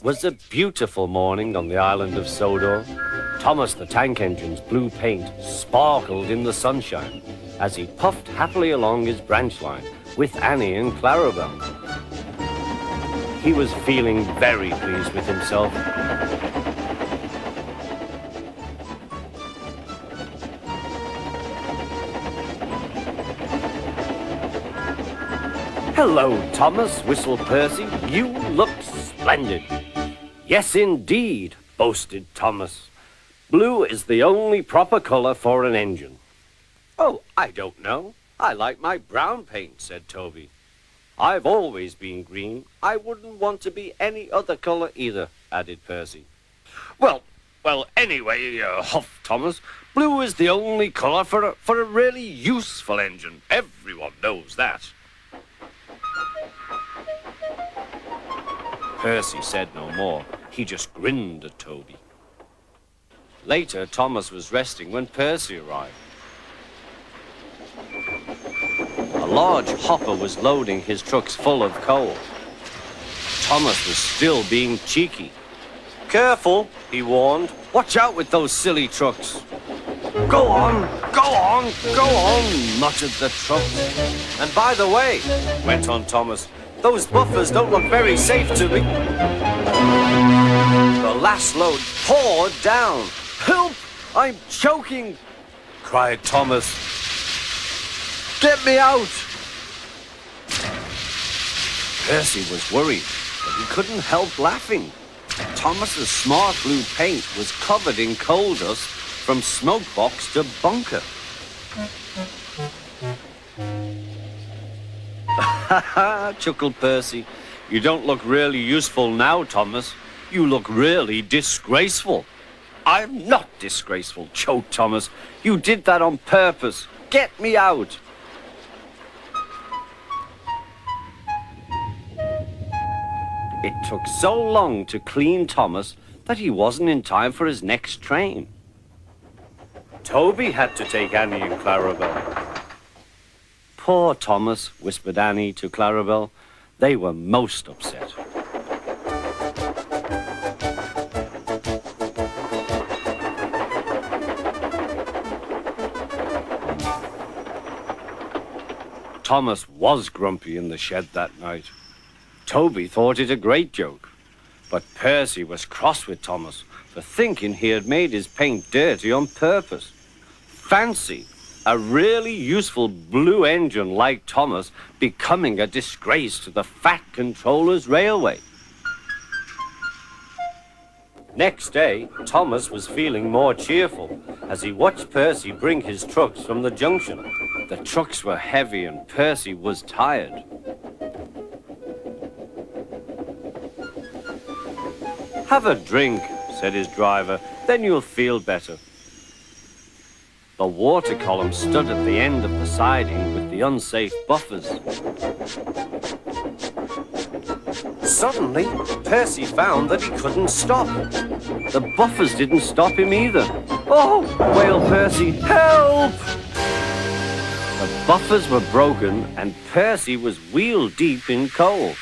was a beautiful morning on the island of Sodor. Thomas the Tank Engine's blue paint sparkled in the sunshine as he puffed happily along his branch line with Annie and Clarabel. He was feeling very pleased with himself. "Hello, Thomas," whistled Percy. "You look splendid." "Yes, indeed," boasted Thomas. "Blue is the only proper color for an engine." "Oh, I don't know. I like my brown paint," said Toby. "I've always been green. I wouldn't want to be any other color either," added Percy. Well, anyway, huffed Thomas, "blue is the only color for a really useful engine. Everyone knows that." Percy said no more. He just grinned at Toby. Later, Thomas was resting when Percy arrived. A large hopper was loading his trucks full of coal. Thomas was still being cheeky. "Careful," he warned. "Watch out with those silly trucks." Go on, muttered the trucks. "And by the way," went on Thomas, "those buffers don't look very safe to me." The last load poured down. "Help! I'm choking!" cried Thomas. "Get me out!" Percy was worried, but he couldn't help laughing. Thomas's smart blue paint was covered in coal dust from smoke box to bunker. "Ha ha," chuckled Percy. "You don't look really useful now, Thomas. You look really disgraceful." "I'm not disgraceful," choked Thomas. "You did that on purpose. Get me out." It took so long to clean Thomas that he wasn't in time for his next train. Toby had to take Annie and Clarabel. "Poor Thomas," whispered Annie to Clarabel. They were most upset. Thomas was grumpy in the shed that night. Toby thought it a great joke, but Percy was cross with Thomas for thinking he had made his paint dirty on purpose. Fancy a really useful blue engine like Thomas becoming a disgrace to the Fat Controller's Railway. Next day, Thomas was feeling more cheerful as he watched Percy bring his trucks from the junction. The trucks were heavy and Percy was tired. "Have a drink," said his driver, "then you'll feel better." The water column stood at the end of the siding with the unsafe buffers. Suddenly, Percy found that he couldn't stop. The buffers didn't stop him either. "Oh!" wailed Percy. "Help!" The buffers were broken and Percy was wheel-deep in coal.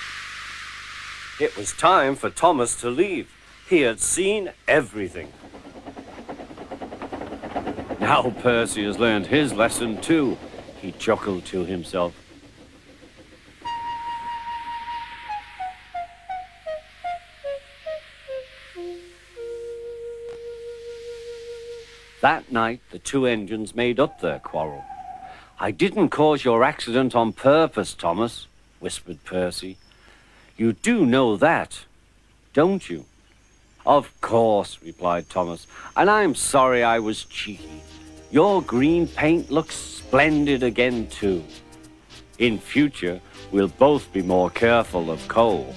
It was time for Thomas to leave. He had seen everything. "Now Percy has learned his lesson too," he chuckled to himself. That night, the two engines made up their quarrel. "I didn't cause your accident on purpose, Thomas," whispered Percy. "You do know that, don't you?" "Of course," replied Thomas, "and I'm sorry I was cheeky. Your green paint looks splendid again, too. In future, we'll both be more careful of coal."